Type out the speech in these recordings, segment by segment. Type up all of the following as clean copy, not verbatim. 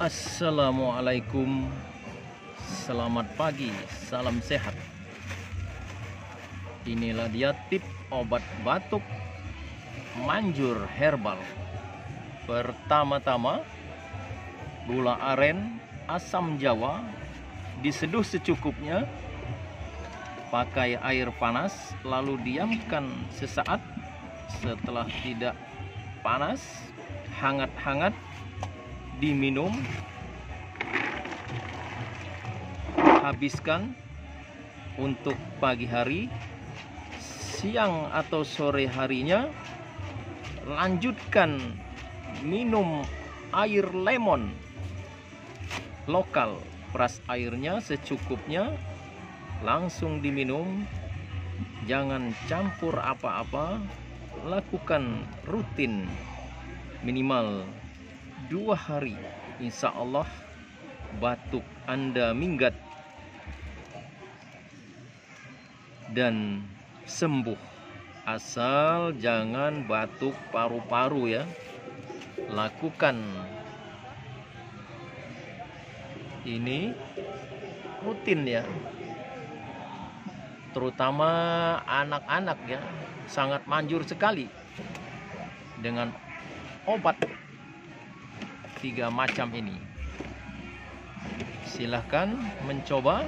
Assalamualaikum, selamat pagi, salam sehat. Inilah dia tip obat batuk manjur herbal. Pertama-tama, gula aren, asam jawa diseduh secukupnya, pakai air panas, lalu diamkan sesaat. Setelah tidak panas, hangat-hangat diminum. Habiskan untuk pagi hari. Siang atau sore harinya lanjutkan minum air lemon lokal. Peras airnya secukupnya, langsung diminum, jangan campur apa-apa. Lakukan rutin minimal 2 hari, insya Allah batuk Anda minggat dan sembuh. Asal jangan batuk paru-paru ya. Lakukan ini rutin ya, terutama anak-anak ya, sangat manjur sekali dengan obat 3 macam ini. Silahkan mencoba.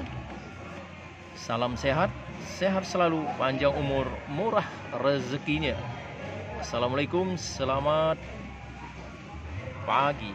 Salam sehat, sehat selalu, panjang umur, murah rezekinya. Assalamualaikum, selamat pagi.